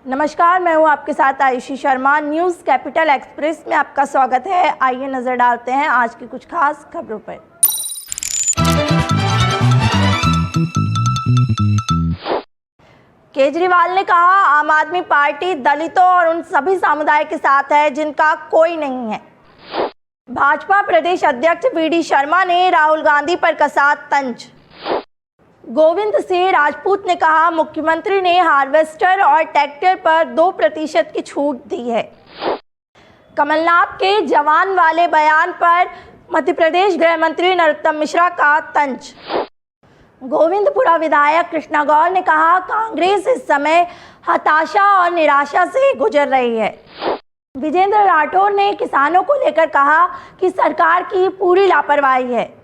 नमस्कार, मैं हूं आपके साथ Ayushi Sharma. News capital express में आपका स्वागत है। आइए नजर डालते हैं आज की कुछ खास खबरों पर। केजरीवाल ने कहा, आम आदमी पार्टी दलितों और उन सभी समुदाय के साथ है जिनका कोई नहीं है। भाजपा प्रदेश अध्यक्ष वी.डी. शर्मा ने राहुल गांधी पर कसा तंज। गोविंद सिंह राजपूत ने कहा, मुख्यमंत्री ने हार्वेस्टर और ट्रैक्टर पर 2% की छूट दी है। कमलनाथ के जवान वाले बयान पर मध्य प्रदेश गृह मंत्री नरोत्तम मिश्रा का तंज। गोविंदपुरा विधायक कृष्णा गौर ने कहा, कांग्रेस इस समय हताशा और निराशा से गुजर रही है। विजेंद्र राठौर ने किसानों को लेकर कहा कि सरकार की पूरी लापरवाही है।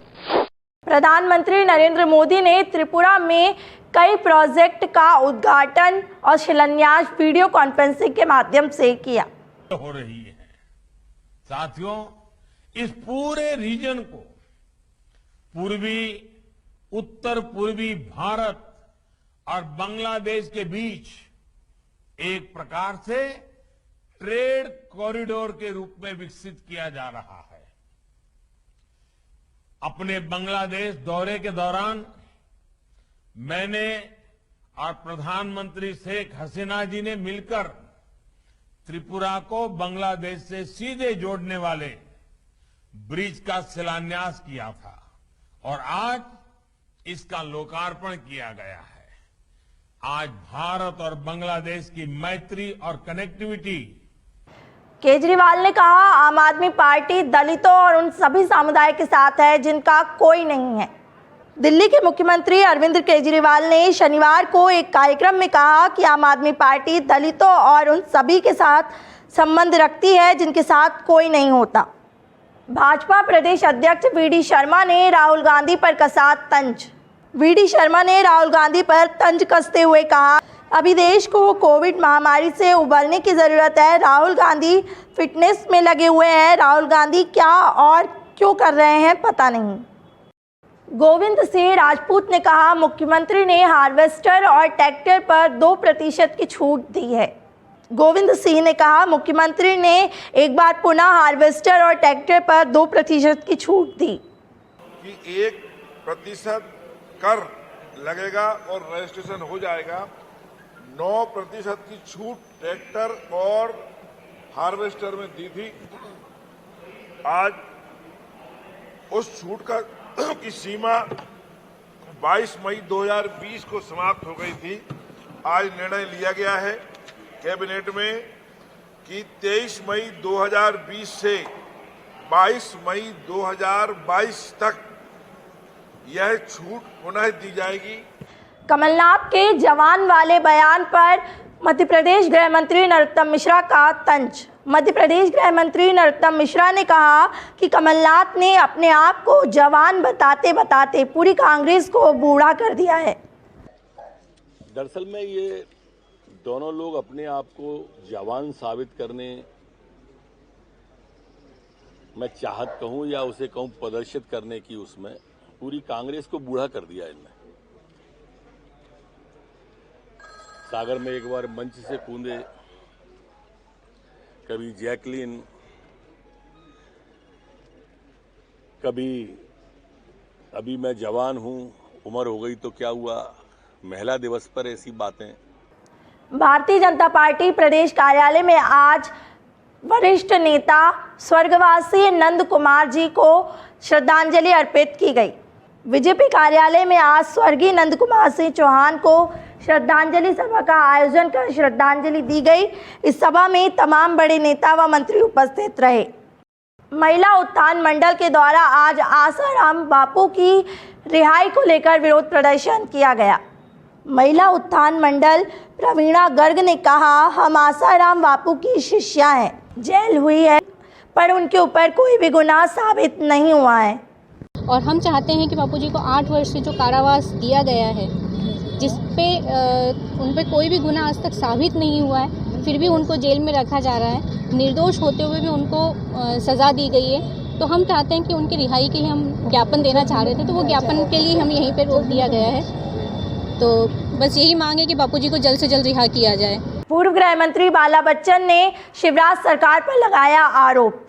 प्रधानमंत्री नरेंद्र मोदी ने त्रिपुरा में कई प्रोजेक्ट का उद्घाटन और शिलान्यास वीडियो कॉन्फ्रेंसिंग के माध्यम से किया। हो रही है साथियों, इस पूरे रीजन को पूर्वी उत्तर पूर्वी भारत और बांग्लादेश के बीच एक प्रकार से ट्रेड कॉरिडोर के रूप में विकसित किया जा रहा है। अपने बांग्लादेश दौरे के दौरान मैंने और प्रधानमंत्री शेख हसीना जी ने मिलकर त्रिपुरा को बांग्लादेश से सीधे जोड़ने वाले ब्रिज का शिलान्यास किया था और आज इसका लोकार्पण किया गया है। आज भारत और बांग्लादेश की मैत्री और कनेक्टिविटी। केजरीवाल ने कहा, आम आदमी पार्टी दलितों और उन सभी समुदाय के साथ है जिनका कोई नहीं है। दिल्ली के मुख्यमंत्री अरविंद केजरीवाल ने शनिवार को एक कार्यक्रम में कहा कि आम आदमी पार्टी दलितों और उन सभी के साथ संबंध रखती है जिनके साथ कोई नहीं होता। भाजपा प्रदेश अध्यक्ष वी.डी. शर्मा ने राहुल गांधी पर कसा तंज। वी.डी. शर्मा ने राहुल गांधी पर तंज कसते हुए कहा, अभी देश को कोविड महामारी से उबरने की जरूरत है। राहुल गांधी फिटनेस में लगे हुए हैं। राहुल गांधी क्या और क्यों कर रहे हैं पता नहीं। गोविंद सिंह राजपूत ने कहा, मुख्यमंत्री ने हार्वेस्टर और ट्रैक्टर पर 2% की छूट दी है। गोविंद सिंह ने कहा, मुख्यमंत्री ने एक बार पुनः हार्वेस्टर और ट्रैक्टर पर 2% की छूट दी कि 1% कर लगेगा और रजिस्ट्रेशन हो जाएगा। 9% की छूट ट्रैक्टर और हार्वेस्टर में दी थी। आज उस छूट की सीमा 22 मई 2020 को समाप्त हो गई थी। आज निर्णय लिया गया है कैबिनेट में कि 23 मई 2020 से 22 मई 2022 तक यह छूट पुनः दी जाएगी। कमलनाथ के जवान वाले बयान पर मध्य प्रदेश गृह मंत्री नरोत्तम मिश्रा का तंज। मध्य प्रदेश गृह मंत्री नरोत्तम मिश्रा ने कहा कि कमलनाथ ने अपने आप को जवान बताते बताते पूरी कांग्रेस को बूढ़ा कर दिया है। दरअसल में ये दोनों लोग अपने आप को जवान साबित करने, मैं चाहत कहूं या उसे कहूं प्रदर्शित करने की, उसमें पूरी कांग्रेस को बूढ़ा कर दिया इनने। सागर में एक बार मंच से कूदे, कभी जैकलिन, कभी अभी मैं जवान हूं, उम्र हो गई तो क्या हुआ, महिला दिवस पर ऐसी बातें। भारतीय जनता पार्टी प्रदेश कार्यालय में आज वरिष्ठ नेता स्वर्गवासी नंद कुमार जी को श्रद्धांजलि अर्पित की गई। बीजेपी कार्यालय में आज स्वर्गीय नंद कुमार सिंह चौहान को श्रद्धांजलि सभा का आयोजन कर श्रद्धांजलि दी गई। इस सभा में तमाम बड़े नेता व मंत्री उपस्थित रहे। महिला उत्थान मंडल के द्वारा आज आसाराम बापू की रिहाई को लेकर विरोध प्रदर्शन किया गया। महिला उत्थान मंडल प्रवीणा गर्ग ने कहा, हम आसाराम बापू की शिष्या हैं। जेल हुई है पर उनके ऊपर कोई भी गुनाह साबित नहीं हुआ है और हम चाहते हैं कि बापू जी को 8 वर्ष से जो कारावास दिया गया है, जिस पे उन पे कोई भी गुनाह आज तक साबित नहीं हुआ है, फिर भी उनको जेल में रखा जा रहा है। निर्दोष होते हुए भी उनको सज़ा दी गई है। तो हम चाहते हैं कि उनकी रिहाई के लिए हम ज्ञापन देना चाह रहे थे, तो वो ज्ञापन के लिए हम यहीं पे रोक दिया गया है। तो बस यही मांग है कि बापूजी को जल्द से जल्द रिहा किया जाए। पूर्व गृह मंत्री बाला बच्चन ने शिवराज सरकार पर लगाया आरोप।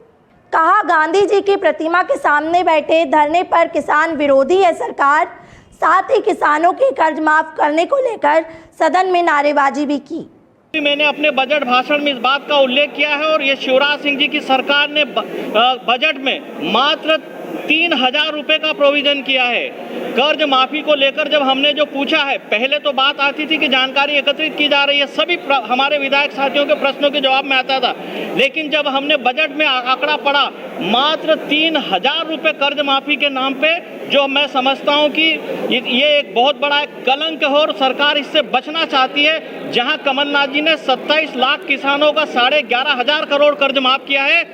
कहा, गांधी जी की प्रतिमा के सामने बैठे धरने पर किसान विरोधी है सरकार। साथ ही किसानों के कर्ज माफ करने को लेकर सदन में नारेबाजी भी की। मैंने अपने बजट भाषण में इस बात का उल्लेख किया है और ये शिवराज सिंह जी की सरकार ने बजट में मात्र 3,000 रुपए का प्रोविजन किया है। कर्ज माफी को लेकर जब हमने जो पूछा है, पहले तो बात आती थी कि जानकारी एकत्रित की जा रही है, सभी हमारे विधायक साथियों के प्रश्नों के जवाब में आता था, लेकिन जब हमने बजट में आंकड़ा पढ़ा मात्र 3,000 रुपए कर्ज माफी के नाम पे, जो मैं समझता हूं कि ये एक बहुत बड़ा कलंक है और सरकार इससे बचना चाहती है। जहां कमलनाथ जी ने 27 लाख किसानों का 11,500 करोड़ कर्ज माफ किया है।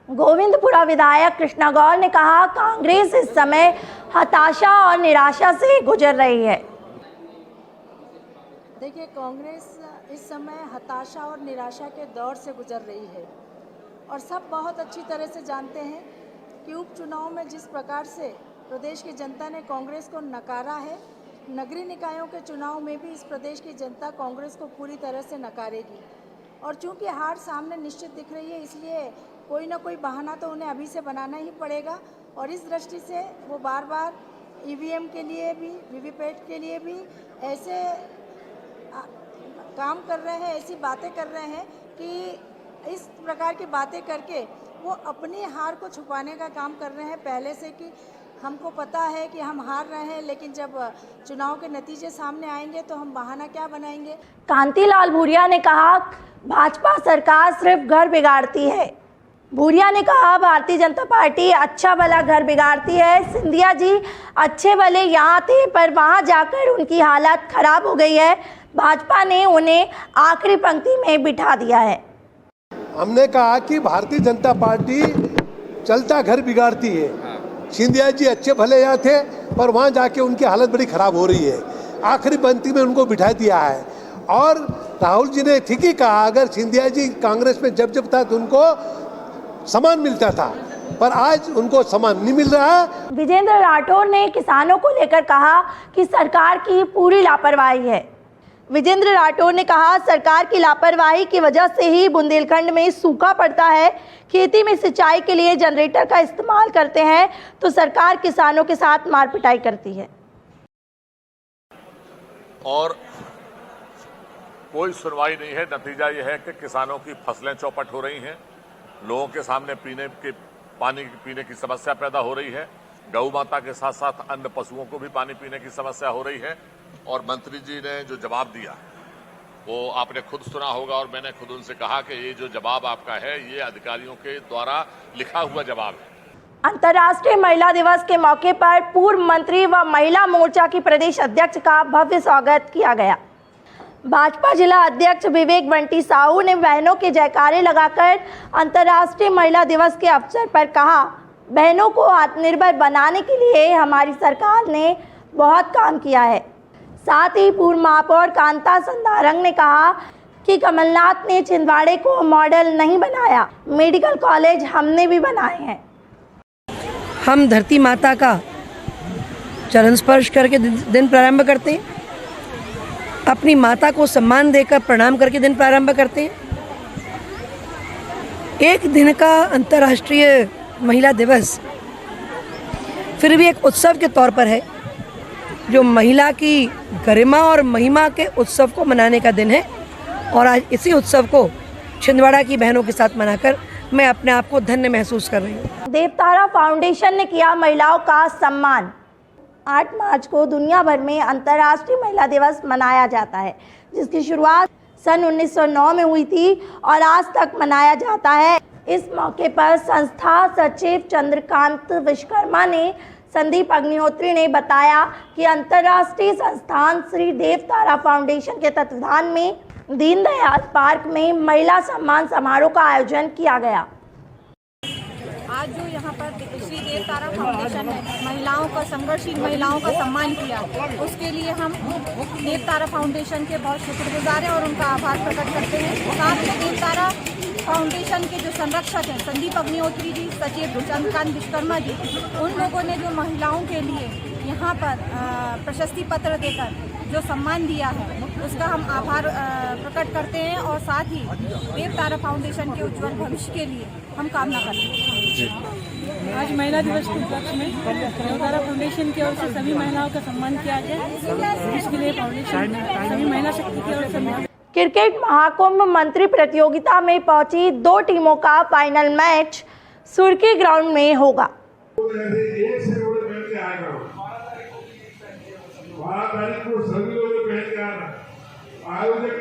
गोविंदपुरा विधायक कृष्णा गौर ने कहा, कांग्रेस इस समय हताशा और निराशा से गुजर रही है। देखिए, कांग्रेस इस समय हताशा और निराशा के दौर से गुजर रही है और सब बहुत अच्छी तरह से जानते हैं कि उपचुनाव में जिस प्रकार से प्रदेश की जनता ने कांग्रेस को नकारा है, नगरीय निकायों के चुनाव में भी इस प्रदेश की जनता कांग्रेस को पूरी तरह से नकारेगी। और चूंकि हार सामने निश्चित दिख रही है, इसलिए कोई ना कोई बहाना तो उन्हें अभी से बनाना ही पड़ेगा और इस दृष्टि से वो बार बार ईवीएम के लिए भी, वीवीपैट के लिए भी ऐसे काम कर रहे हैं, ऐसी बातें कर रहे हैं कि इस प्रकार की बातें करके वो अपनी हार को छुपाने का काम कर रहे हैं पहले से, कि हमको पता है कि हम हार रहे हैं, लेकिन जब चुनाव के नतीजे सामने आएंगे तो हम बहाना क्या बनाएंगे। कांतिलाल भूरिया ने कहा, भाजपा सरकार सिर्फ घर बिगाड़ती है। भूरिया ने कहा, भारतीय जनता पार्टी अच्छा भला घर बिगाड़ती है। सिंधिया जी अच्छे भले यहाँ थे, पर वहाँ जाकर उनकी हालत खराब हो गई है। भाजपा ने उन्हें आखिरी पंक्ति में बिठा दिया है। हमने कहा कि भारतीय जनता पार्टी चलता घर बिगाड़ती है। सिंधिया जी अच्छे भले यहाँ थे, पर वहाँ जाके उनकी हालत बड़ी खराब हो रही है। आखिरी पंक्ति में उनको बिठा दिया है। और राहुल जी ने ठीक ही कहा, अगर सिंधिया जी कांग्रेस में जब था तो उनको सम्मान मिलता था, पर आज उनको सम्मान नहीं मिल रहा है। विजेंद्र राठौर ने किसानों को लेकर कहा कि सरकार की पूरी लापरवाही है। विजेंद्र राठौर ने कहा, सरकार की लापरवाही की वजह से ही बुंदेलखंड में सूखा पड़ता है। खेती में सिंचाई के लिए जनरेटर का इस्तेमाल करते हैं तो सरकार किसानों के साथ मार पिटाई करती है। और कोई सुनवाई नहीं है। नतीजा यह है कि किसानों की फसलें चौपट हो रही हैं, लोगों के सामने पानी पीने की समस्या पैदा हो रही है, गौ माता के साथ साथ अन्य पशुओं को भी पानी पीने की समस्या हो रही है। और मंत्री जी ने जो जवाब दिया वो आपने खुद सुना होगा और मैंने खुद उनसे कहा कि ये जो जवाब आपका है ये अधिकारियों के द्वारा लिखा हुआ जवाब है। अंतर्राष्ट्रीय महिला दिवस के मौके पर पूर्व मंत्री व महिला मोर्चा की प्रदेश अध्यक्ष का भव्य स्वागत किया गया। भाजपा जिला अध्यक्ष विवेक बंटी साहू ने बहनों के जयकारे लगाकर अंतर्राष्ट्रीय महिला दिवस के अवसर पर कहा, बहनों को आत्मनिर्भर बनाने के लिए हमारी सरकार ने बहुत काम किया है। साथ ही पूर्व महापौर कांता संधारंग ने कहा कि कमलनाथ ने छिंदवाड़े को मॉडल नहीं बनाया, मेडिकल कॉलेज हमने भी बनाए हैं। हम धरती माता का चरण स्पर्श करके दिन प्रारंभ करते हैं, अपनी माता को सम्मान देकर प्रणाम करके दिन प्रारंभ करते हैं। एक दिन का अंतर्राष्ट्रीय महिला दिवस फिर भी एक उत्सव के तौर पर है, जो महिला की गरिमा और महिमा के उत्सव को मनाने का दिन है। और आज इसी उत्सव को छिंदवाड़ा की बहनों के साथ मनाकर मैं अपने आप को धन्य महसूस कर रही हूँ। देवतारा फाउंडेशन ने किया महिलाओं का सम्मान। 8 मार्च को दुनिया भर में अंतर्राष्ट्रीय महिला दिवस मनाया जाता है, जिसकी शुरुआत सन 1909 में हुई थी और आज तक मनाया जाता है। इस मौके पर संस्था सचिव चंद्रकांत विश्वकर्मा ने संदीप अग्निहोत्री ने बताया कि अंतर्राष्ट्रीय संस्थान श्री देवतारा फाउंडेशन के तत्वाधान में दीनदयाल पार्क में महिला सम्मान समारोह का आयोजन किया गया। आज जो यहाँ पर श्री देवतारा फाउंडेशन ने महिलाओं का, संघर्षशील महिलाओं का सम्मान किया, उसके लिए हम देवतारा फाउंडेशन के बहुत शुक्रगुजार हैं और उनका आभार प्रकट करते हैं। साथ में देवतारा फाउंडेशन के जो संरक्षक हैं संदीप अग्निहोत्री जी, सचिव चंद्रकांत विश्वकर्मा जी, उन लोगों ने जो महिलाओं के लिए यहाँ पर प्रशस्ति पत्र देकर जो सम्मान दिया है उसका हम आभार प्रकट करते हैं और साथ ही देवतारा फाउंडेशन के उज्जवल भविष्य के लिए हम कामना करते हैं। आज महिला दिवस के उपलक्ष्य में देवतारा फाउंडेशन की ओर से सभी महिलाओं का सम्मान किया गया। इसके लिए फाउंडेशन सभी महिला शक्ति की ओर से क्रिकेट महाकुंभ मंत्री प्रतियोगिता में पहुंची 2 टीमों का फाइनल मैच सुर्की ग्राउंड में होगा। आयोजक